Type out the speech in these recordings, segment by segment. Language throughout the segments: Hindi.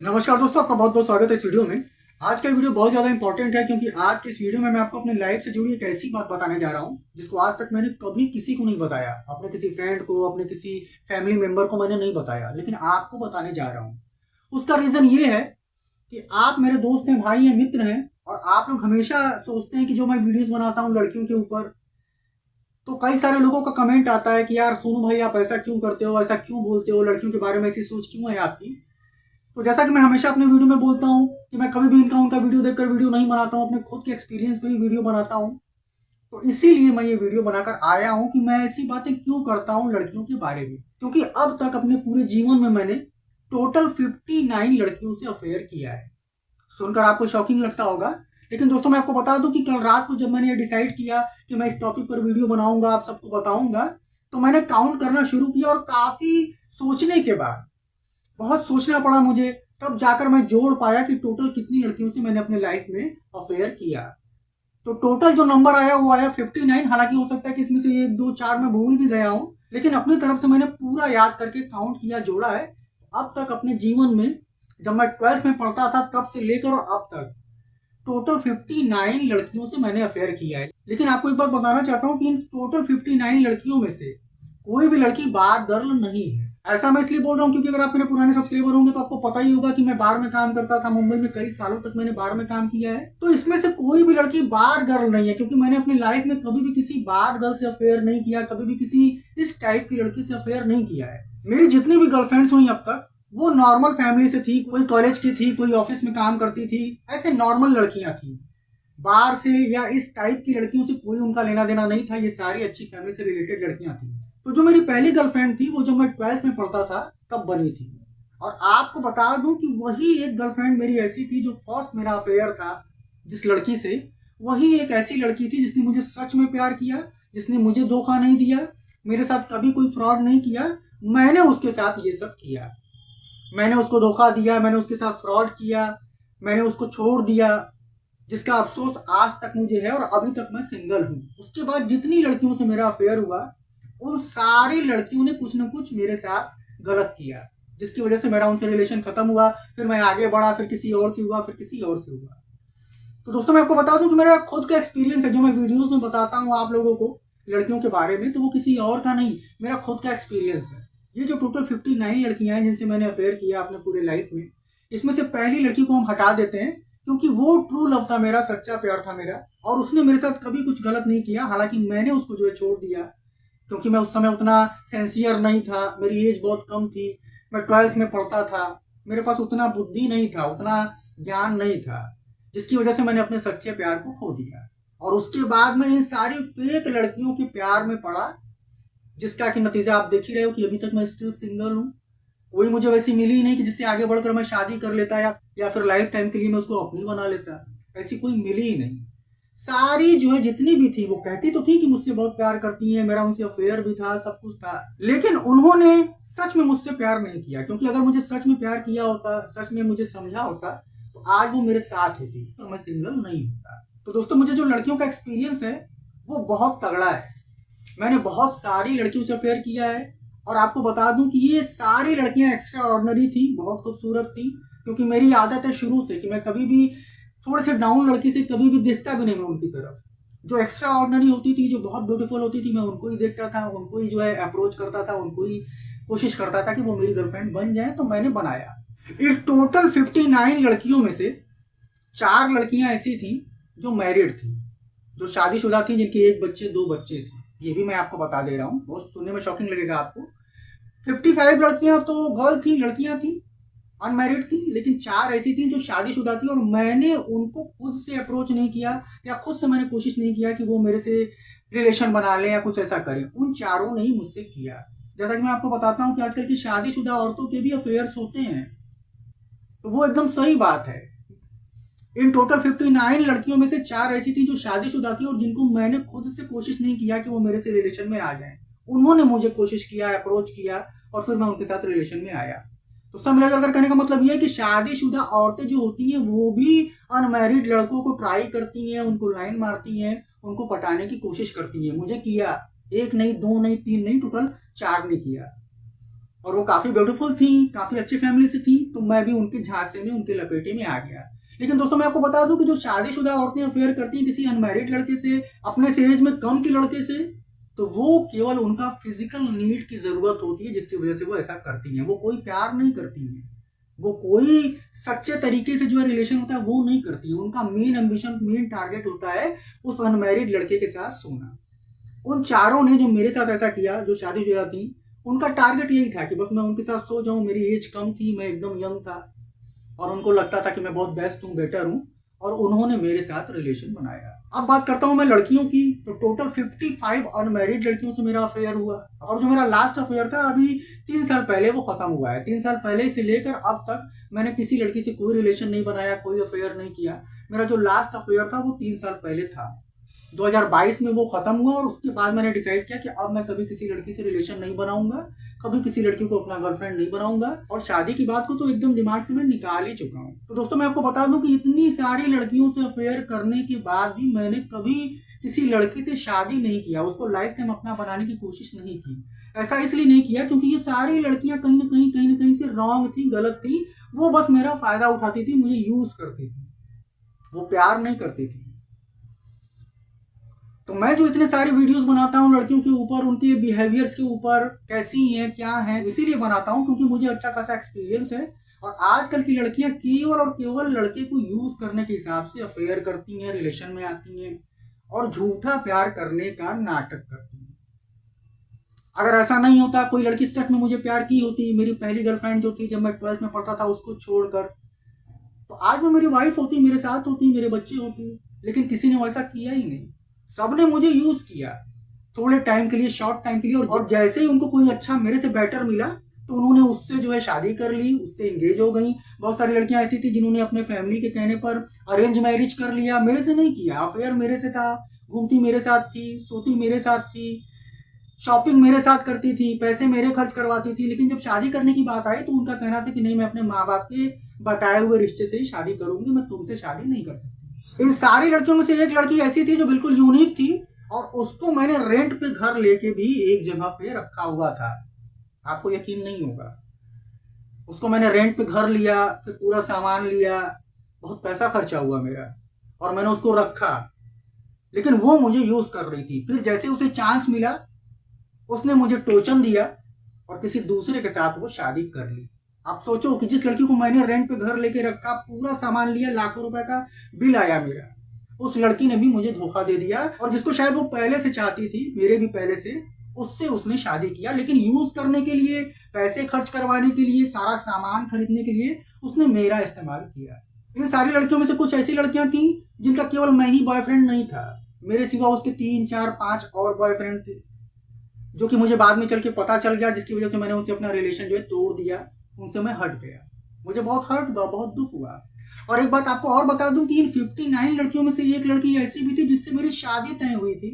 नमस्कार दोस्तों, आपका बहुत बहुत स्वागत है इस वीडियो में। आज का वीडियो बहुत ज़्यादा इंपॉर्टेंट है क्योंकि आज के इस वीडियो में मैं आपको अपने लाइफ से जुड़ी एक ऐसी बात बताने जा रहा हूँ जिसको आज तक मैंने कभी किसी को नहीं बताया। अपने किसी फ्रेंड को, अपने किसी फैमिली मेंबर को मैंने नहीं बताया, लेकिन आपको बताने जा रहा हूँ। उसका रीज़न ये है कि आप मेरे दोस्त हैं, भाई हैं, मित्र हैं, और आप लोग हमेशा सोचते हैं कि जो मैं वीडियोज़ बनाता हूँ लड़कियों के ऊपर, तो कई सारे लोगों का कमेंट आता है कि यार सोनू भाई आप ऐसा क्यों करते हो, ऐसा क्यों बोलते हो, लड़कियों के बारे में ऐसी सोच क्यों है आपकी। तो जैसा कि मैं हमेशा अपने वीडियो में बोलता हूँ कि मैं कभी भी इनका उनका वीडियो देखकर वीडियो नहीं बनाता हूँ, अपने खुद के एक्सपीरियंस पे ही वीडियो बनाता हूँ। तो इसीलिए मैं ये वीडियो बनाकर आया हूँ कि मैं ऐसी बातें क्यों करता हूँ लड़कियों के बारे में, क्योंकि अब तक अपने पूरे जीवन में मैंने टोटल 59 लड़कियों से अफेयर किया है। सुनकर आपको शॉकिंग लगता होगा, लेकिन दोस्तों मैं आपको बता दूं कि कल रात को जब मैंने ये डिसाइड किया कि मैं इस टॉपिक पर वीडियो बनाऊंगा, आप सबको बताऊंगा, तो मैंने काउंट करना शुरू किया और काफी सोचने के बाद, बहुत सोचना पड़ा मुझे, तब जाकर मैं जोड़ पाया कि टोटल कितनी लड़कियों से मैंने अपने लाइफ में अफेयर किया। तो टोटल जो नंबर आया वो आया 59। हालांकि हो सकता है कि इसमें से 1 2 4 मैं भूल भी गया हूँ, लेकिन अपनी तरफ से मैंने पूरा याद करके काउंट किया, जोड़ा है। अब तक अपने जीवन में, जब मैं 12th में पढ़ता था तब से लेकर और अब तक टोटल 59 लड़कियों से मैंने अफेयर किया है। लेकिन आपको एक बात बताना चाहता हूँ कि इन टोटल 59 लड़कियों में से कोई भी लड़की बार गर्ल नहीं है। ऐसा मैं इसलिए बोल रहा हूँ क्योंकि अगर आप मेरे पुराने सब्सक्राइबर होंगे तो आपको पता ही होगा कि मैं बार में काम करता था। मुंबई में कई सालों तक मैंने बार में काम किया है। तो इसमें से कोई भी लड़की बार गर्ल नहीं है, क्योंकि मैंने अपनी लाइफ में कभी भी किसी बार गर्ल से अफेयर नहीं किया, कभी भी किसी इस टाइप की लड़की से अफेयर नहीं किया है। मेरी जितनी भी गर्लफ्रेंड्स हुई अब तक, वो नॉर्मल फैमिली से थी, कोई कॉलेज की थी, कोई ऑफिस में काम करती थी, ऐसे नॉर्मल लड़कियां थी। बाहर से या इस टाइप की लड़कियों से कोई उनका लेना देना नहीं था। ये सारी अच्छी फैमिली से रिलेटेड लड़कियां थी। तो जो मेरी पहली गर्लफ्रेंड थी वो जब मैं 12th में पढ़ता था तब बनी थी। और आपको बता दूं कि वही एक गर्लफ्रेंड मेरी ऐसी थी जो फर्स्ट मेरा अफेयर था जिस लड़की से, वही एक ऐसी लड़की थी जिसने मुझे सच में प्यार किया, जिसने मुझे धोखा नहीं दिया, मेरे साथ कभी कोई फ्रॉड नहीं किया। मैंने उसके साथ ये सब किया, मैंने उसको धोखा दिया, मैंने उसके साथ फ्रॉड किया, मैंने उसको छोड़ दिया, जिसका अफसोस आज तक मुझे है, और अभी तक मैं सिंगल हूँ। उसके बाद जितनी लड़कियों से मेरा अफेयर हुआ, उन सारी लड़कियों ने कुछ ना कुछ मेरे साथ गलत किया, जिसकी वजह से मेरा उनसे रिलेशन खत्म हुआ। फिर मैं आगे बढ़ा, फिर किसी और से हुआ, फिर किसी और से हुआ। तो दोस्तों मैं आपको बता दूं कि मेरा खुद का एक्सपीरियंस है, जो मैं वीडियोस में बताता हूँ आप लोगों को लड़कियों के बारे में, तो वो किसी और का नहीं, मेरा खुद का एक्सपीरियंस है। ये जो टोटल 59 लड़कियां हैं जिनसे मैंने अफेयर किया अपने पूरे लाइफ में, इसमें से पहली लड़की को हम हटा देते हैं क्योंकि वो ट्रू लव था मेरा, सच्चा प्यार था मेरा, और उसने मेरे साथ कभी कुछ गलत नहीं किया। हालांकि मैंने उसको जो है छोड़ दिया, क्योंकि मैं उस समय उतना सेंसियर नहीं था, मेरी एज बहुत कम थी, मैं 12th में पढ़ता था, मेरे पास उतना बुद्धि नहीं था, उतना ज्ञान नहीं था, जिसकी वजह से मैंने अपने सच्चे प्यार को खो दिया। और उसके बाद मैं इन सारी फेक लड़कियों के प्यार में पड़ा, जिसका कि नतीजा आप देख ही रहे हो कि अभी तक मैं स्टिल सिंगल हूँ। कोई मुझे वैसी मिली ही नहीं कि जिससे आगे बढ़कर मैं शादी कर लेता या फिर लाइफ टाइम के लिए मैं उसको अपनी बना लेता। ऐसी कोई मिली ही नहीं। सारी जो है जितनी भी थी वो कहती तो थी कि मुझसे बहुत प्यार करती हैं, मेरा उनसे अफेयर भी था, सब कुछ था, लेकिन उन्होंने सच में मुझसे प्यार नहीं किया। क्योंकि अगर मुझे सच में प्यार किया होता, सच में मुझे समझा होता, तो आज वो मेरे साथ होती और मैं सिंगल नहीं होता। तो दोस्तों मुझे जो लड़कियों का एक्सपीरियंस है वो बहुत तगड़ा है। मैंने बहुत सारी लड़कियों से अफेयर किया है, और आपको बता दूं कि ये सारी लड़कियां एक्स्ट्रा ऑर्डिनरी थी, बहुत खूबसूरत थी। क्योंकि मेरी आदत है शुरू से कि मैं कभी भी थोड़े से डाउन लड़की से कभी भी देखता भी नहीं मैं उनकी तरफ। जो एक्स्ट्रा ऑर्डिनरी होती थी, जो बहुत ब्यूटीफुल होती थी, मैं उनको ही देखता था, उनको ही जो है अप्रोच करता था, उनको ही कोशिश करता था कि वो मेरी गर्लफ्रेंड बन जाए। तो मैंने बनाया। इस टोटल 59 लड़कियों में से 4 लड़कियां ऐसी थी जो मैरिड थी, जो शादीशुदा थी, जिनके 1 बच्चे 2 बच्चे थे। ये भी मैं आपको बता दे रहा हूँ, बहुत सुनने में शॉकिंग लगेगा आपको। 55 लड़कियां तो गर्ल थी, लड़कियां थी, अनमैरिड थी, लेकिन 4 ऐसी थी जो शादीशुदा थी, और मैंने उनको खुद से अप्रोच नहीं किया या खुद से मैंने कोशिश नहीं किया कि वो मेरे से रिलेशन बना लें या कुछ ऐसा करें। उन चारों ने ही मुझसे किया। जैसा कि मैं आपको बताता हूँ कि आजकल की शादीशुदा औरतों के भी अफेयर्स होते हैं, तो वो एकदम सही बात है। इन टोटल 59 लड़कियों में से 4 ऐसी थी जो शादीशुदा थी और जिनको मैंने खुद से कोशिश नहीं किया कि वो मेरे से रिलेशन में आ जाएं। उन्होंने मुझे कोशिश किया, अप्रोच किया, और फिर मैं उनके साथ रिलेशन में आया। तो सब मिलाकर कहने का मतलब यह है कि शादीशुदा औरतें जो होती हैं वो भी अनमैरिड लड़कों को ट्राई करती हैं, उनको लाइन मारती हैं, उनको पटाने की कोशिश करती हैं। मुझे किया, 1 नहीं, 2 नहीं, 3 नहीं, टोटल 4 ने किया। और वो काफ़ी ब्यूटीफुल थी, काफ़ी अच्छी फैमिली से थी, तो मैं भी उनके झांसे में, उनके लपेटे में आ गया। लेकिन दोस्तों मैं आपको बता दूं कि जो शादीशुदा औरतें अफेयर करती हैं किसी अनमैरिड लड़के से, अपने से एज में कम के लड़के से, तो वो केवल उनका फिजिकल नीड की जरूरत होती है जिसकी वजह से वो ऐसा करती हैं। वो कोई प्यार नहीं करती हैं, वो कोई सच्चे तरीके से जो है रिलेशन होता है वो नहीं करती है। उनका मेन एम्बिशन, मेन टारगेट होता है उस अनमैरिड लड़के के साथ सोना। उन चारों ने जो मेरे साथ ऐसा किया, जो शादीशुदा थी, उनका टारगेट यही था कि बस मैं उनके साथ सो जाऊं। मेरी एज कम थी, मैं एकदम यंग था, और उनको लगता था कि मैं बहुत बेस्ट हूँ, बेटर हूँ, और उन्होंने मेरे साथ रिलेशन बनाया। अब बात करता हूँ मैं लड़कियों की, तो टोटल 55 अनमैरिड लड़कियों से मेरा अफेयर हुआ। और जो मेरा लास्ट अफेयर था अभी 3 साल पहले वो खत्म हुआ है। 3 साल पहले से लेकर अब तक मैंने किसी लड़की से कोई रिलेशन नहीं बनाया, कोई अफेयर नहीं किया। मेरा जो लास्ट अफेयर था वो 3 साल पहले था, 2022 में वो खत्म हुआ। और उसके बाद मैंने डिसाइड किया कि अब मैं कभी किसी लड़की से रिलेशन नहीं बनाऊंगा, कभी किसी लड़की को अपना गर्लफ्रेंड नहीं बनाऊंगा, और शादी की बात को तो एकदम दिमाग से मैं निकाल ही चुका हूँ। तो दोस्तों मैं आपको बता दूं कि इतनी सारी लड़कियों से अफेयर करने के बाद भी मैंने कभी किसी लड़की से शादी नहीं किया, उसको लाइफ टाइम अपना बनाने की कोशिश नहीं की। ऐसा इसलिए नहीं किया क्योंकि ये सारी लड़कियां कहीं ना कहीं से रॉन्ग थी, गलत थी। वो बस मेरा फायदा उठाती थी, मुझे यूज करती थी, वो प्यार नहीं करती थी। तो मैं जो इतने सारे वीडियोस बनाता हूँ लड़कियों के ऊपर, उनके बिहेवियर्स के ऊपर, कैसी हैं, क्या हैं, इसीलिए बनाता हूँ क्योंकि मुझे अच्छा खासा एक्सपीरियंस है। और आजकल की लड़कियां केवल और केवल लड़के को यूज करने के हिसाब से अफेयर करती हैं, रिलेशन में आती हैं, और झूठा प्यार करने का नाटक करती हैं। अगर ऐसा नहीं होता, कोई लड़की सच में मुझे प्यार की होती, मेरी पहली गर्लफ्रेंड जो थी जब मैं 12th में पढ़ता था उसको छोड़कर, तो आज वो मेरी वाइफ होती, मेरे साथ होती, मेरे बच्चे होते। लेकिन किसी ने वैसा किया ही नहीं। सबने मुझे यूज किया थोड़े टाइम के लिए, शॉर्ट टाइम के लिए, और जैसे ही उनको कोई अच्छा मेरे से बेटर मिला तो उन्होंने उससे जो है शादी कर ली, उससे एंगेज हो गई। बहुत सारी लड़कियां ऐसी थी जिन्होंने अपने फैमिली के कहने पर अरेंज मैरिज कर लिया, मेरे से नहीं किया। अफेयर मेरे से था, घूमती मेरे साथ थी, सोती मेरे साथ थी, शॉपिंग मेरे साथ करती थी, पैसे मेरे खर्च करवाती थी। लेकिन जब शादी करने की बात आई तो उनका कहना था कि नहीं, मैं अपने माँ बाप के बताए हुए रिश्ते से ही शादी करूंगी, मैं तुमसे शादी नहीं कर सकती। इन सारी लड़कियों में से एक लड़की ऐसी थी जो बिल्कुल यूनिक थी, और उसको मैंने रेंट पे घर लेके भी एक जगह पे रखा हुआ था। आपको यकीन नहीं होगा, उसको मैंने रेंट पे घर लिया, फिर पूरा सामान लिया, बहुत पैसा खर्चा हुआ मेरा, और मैंने उसको रखा। लेकिन वो मुझे यूज कर रही थी। फिर जैसे उसे चांस मिला उसने मुझे टोचन दिया और किसी दूसरे के साथ वो शादी कर ली। आप सोचो कि जिस लड़की को मैंने रेंट पे घर लेके रखा, पूरा सामान लिया, लाखों रुपए का बिल आया मेरा, उस लड़की ने भी मुझे धोखा दे दिया। और जिसको शायद वो पहले से चाहती थी, मेरे भी पहले से, उससे उसने शादी किया। लेकिन यूज करने के लिए, पैसे खर्च करवाने के लिए, सारा सामान खरीदने के लिए उसने मेरा इस्तेमाल किया। इन सारी लड़कियों में से कुछ ऐसी लड़कियां थी जिनका केवल मैं ही बॉयफ्रेंड नहीं था, मेरे सिवा उसके 3, 4, 5 और बॉयफ्रेंड थे, जो कि मुझे बाद में चल के पता चल गया, जिसकी वजह से मैंने उनसे अपना रिलेशन जो है तोड़ दिया, उनसे मैं हट गया। मुझे बहुत हर्ट हुआ, बहुत दुख हुआ। और एक बात आपको और बता दूं कि इन 59 लड़कियों में से एक लड़की ऐसी भी थी जिससे मेरी शादी तय हुई थी,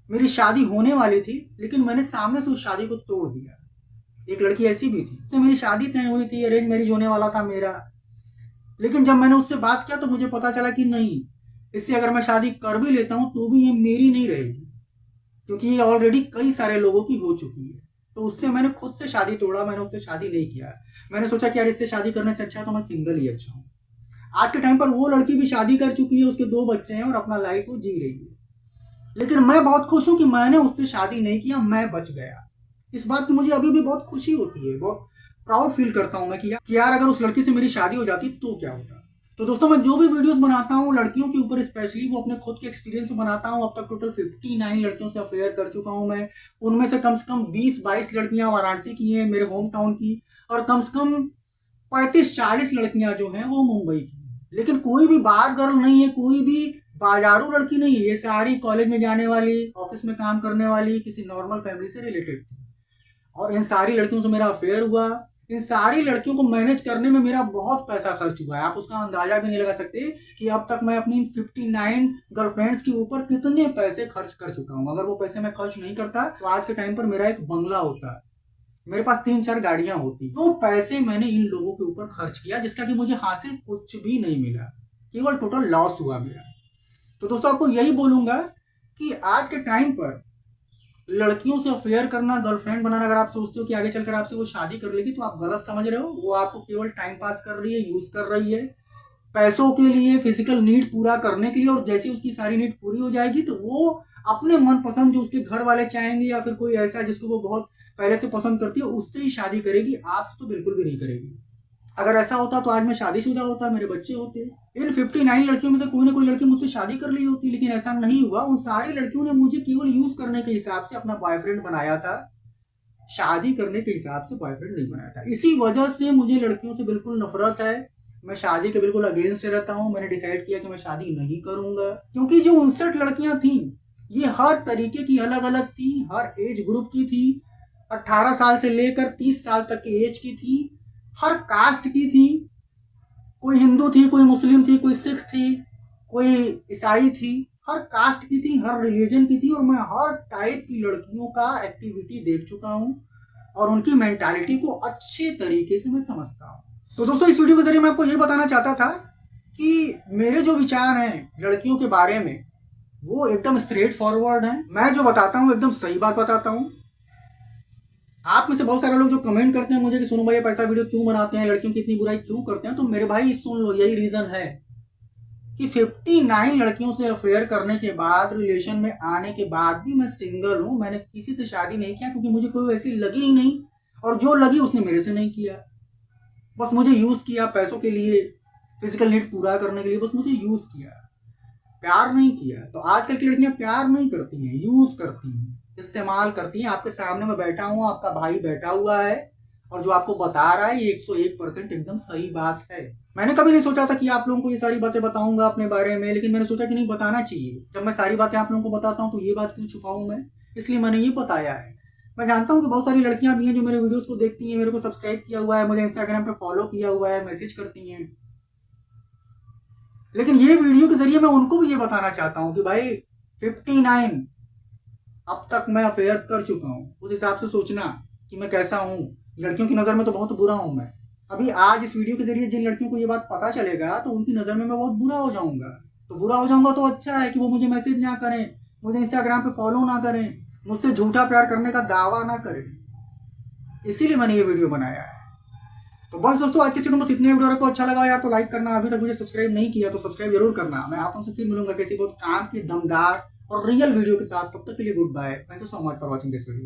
मेरी शादी होने वाली थी, लेकिन मैंने सामने से उस शादी को तोड़ दिया। एक लड़की ऐसी भी थी जिससे मेरी शादी तय हुई थी, अरेंज मैरिज होने वाला था मेरा, लेकिन जब मैंने उससे बात किया तो मुझे पता चला कि नहीं, इससे अगर मैं शादी कर भी लेता हूं तो भी ये मेरी नहीं रहेगी, क्योंकि ये ऑलरेडी कई सारे लोगों की हो चुकी है। तो उससे मैंने खुद से शादी तोड़ा, मैंने उससे शादी नहीं किया। मैंने सोचा कि यार इससे शादी करने से अच्छा तो मैं सिंगल ही अच्छा हूँ। आज के टाइम पर वो लड़की भी शादी कर चुकी है, उसके 2 बच्चे हैं और अपना लाइफ वो जी रही है। लेकिन मैं बहुत खुश हूं कि मैंने उससे शादी नहीं किया, मैं बच गया। इस बात की मुझे अभी भी बहुत खुशी होती है, बहुत प्राउड फील करता हूं मैं कि यार अगर उस लड़की से मेरी शादी हो जाती तो क्या होता। तो दोस्तों मैं जो भी वीडियोस बनाता हूँ लड़कियों के ऊपर स्पेशली, वो अपने खुद के एक्सपीरियंस में बनाता हूँ। अब तक टोटल 59 लड़कियों से अफेयर कर चुका हूँ मैं। उनमें से कम 20-22 लड़कियां वाराणसी की हैं, मेरे होम टाउन की, और कम से कम 35-40 लड़कियां जो हैं वो मुंबई की। लेकिन कोई भी बार गर्ल नहीं है, कोई भी बाजारू लड़की नहीं है। ये सारी कॉलेज में जाने वाली, ऑफिस में काम करने वाली, किसी नॉर्मल फैमिली से रिलेटेड थी। और इन सारी लड़कियों से मेरा अफेयर हुआ। इन सारी लड़कियों को मैनेज करने में मेरा बहुत पैसा खर्च हुआ है। आप उसका अंदाजा भी नहीं लगा सकते कि अब तक मैं अपनी 59 गर्लफ्रेंड्स के ऊपर कितने पैसे खर्च कर चुका हूँ। अगर वो पैसे मैं खर्च नहीं करता तो आज के टाइम पर मेरा एक बंगला होता, मेरे पास 3-4 गाड़ियां होती। तो पैसे मैंने इन लोगों के ऊपर खर्च किया जिसका कि मुझे हासिल कुछ भी नहीं मिला, केवल टोटल लॉस हुआ मेरा। तो दोस्तों आपको यही बोलूंगा कि आज के टाइम पर लड़कियों से अफेयर करना, गर्लफ्रेंड बनाना, अगर आप सोचते हो कि आगे चलकर आपसे वो शादी कर लेगी तो आप गलत समझ रहे हो। वो आपको केवल टाइम पास कर रही है, यूज कर रही है पैसों के लिए, फिजिकल नीड पूरा करने के लिए। और जैसे उसकी सारी नीड पूरी हो जाएगी तो वो अपने मनपसंद जो उसके घर वाले चाहेंगे या फिर कोई ऐसा जिसको वो बहुत पहले से पसंद करती है उससे ही शादी करेगी, आपसे तो बिल्कुल भी नहीं करेगी। अगर ऐसा होता तो आज मैं शादीशुदा होता, मेरे बच्चे होते। इन 59 लड़कियों में से कोई ना कोई लड़की मुझसे शादी कर ली होती, लेकिन ऐसा नहीं हुआ। उन सारी लड़कियों ने मुझे केवल यूज करने के हिसाब से अपना बॉयफ्रेंड बनाया था, शादी करने के हिसाब से बॉयफ्रेंड नहीं बनाया था। इसी वजह से मुझे लड़कियों से बिल्कुल नफरत है। मैं शादी के बिल्कुल अगेंस्ट रहता हूँ। मैंने डिसाइड किया कि मैं शादी नहीं करूंगा, क्योंकि जो 59 लड़कियां थी ये हर तरीके की अलग अलग थी, हर एज ग्रुप की थी, 18 साल से लेकर 30 साल तक की एज की थी, हर कास्ट की थी। कोई हिंदू थी, कोई मुस्लिम थी, कोई सिख थी, कोई ईसाई थी, हर कास्ट की थी, हर रिलीजन की थी। और मैं हर टाइप की लड़कियों का एक्टिविटी देख चुका हूँ और उनकी मेंटालिटी को अच्छे तरीके से मैं समझता हूँ। तो दोस्तों, इस वीडियो के जरिए मैं आपको ये बताना चाहता था कि मेरे जो विचार हैं लड़कियों के बारे में वो एकदम स्ट्रेट फॉरवर्ड हैं। मैं जो बताता हूँ एकदम सही बात बताता हूँ। आप में से बहुत सारे लोग जो कमेंट करते हैं मुझे कि सोनू भाई आप ऐसा वीडियो क्यों बनाते हैं, लड़कियों की इतनी बुराई क्यों करते हैं, तो मेरे भाई सुन लो, यही रीजन है कि 59 लड़कियों से अफेयर करने के बाद, रिलेशन में आने के बाद भी मैं सिंगल हूं। मैंने किसी से शादी नहीं किया क्योंकि मुझे कोई वैसी लगी ही नहीं, और जो लगी उसने मेरे से नहीं किया। बस मुझे यूज किया पैसों के लिए, फिजिकल नीड पूरा करने के लिए, बस मुझे यूज किया, प्यार नहीं किया। तो आजकल की लड़कियां प्यार नहीं करती हैं, यूज करती हैं, इस्तेमाल करती हैं। आपके सामने मैं बैठा हूँ, आपका भाई बैठा हुआ है, और जो आपको बता रहा है ये 101% एकदम सही बात है। मैंने कभी नहीं सोचा था कि आप लोगों को ये सारी बातें बताऊंगा अपने बारे में, लेकिन मैंने सोचा कि नहीं, बताना चाहिए। जब मैं सारी बातें आप लोगों को बताता हूँ तो ये बात क्यों छुपाऊं मैं, इसलिए मैंने ये बताया है। मैं जानता हूँ कि बहुत सारी लड़कियां भी हैं जो मेरे वीडियोस को देखती हैं, मेरे को सब्सक्राइब किया हुआ है, मुझे इंस्टाग्राम पे फॉलो किया हुआ है, मैसेज करती हैं। लेकिन ये वीडियो के जरिए मैं उनको भी ये बताना चाहता हूँ कि भाई 59 अब तक मैं अफेयर कर चुका हूँ, उस हिसाब से सोचना कि मैं कैसा हूँ। लड़कियों की नज़र में तो बहुत बुरा हूँ मैं। अभी आज इस वीडियो के जरिए जिन लड़कियों को ये बात पता चलेगा तो उनकी नज़र में मैं बहुत बुरा हो जाऊंगा। तो बुरा हो जाऊंगा तो अच्छा है कि वो मुझे मैसेज ना करें, मुझे इंस्टाग्राम पे फॉलो ना करें, मुझसे झूठा प्यार करने का दावा ना करें। इसीलिए मैंने ये वीडियो बनाया है। तो बस दोस्तों, आज की वीडियो में इतने। वीडियो आपको अच्छा लगा यार तो लाइक करना, अभी तक मुझे सब्सक्राइब नहीं किया तो सब्सक्राइब जरूर करना। मैं आप उनसे फिर मिलूंगा किसी बहुत काम की, दमदार और रियल वीडियो के साथ। तब तक के लिए goodbye. Thank you so much for watching this video.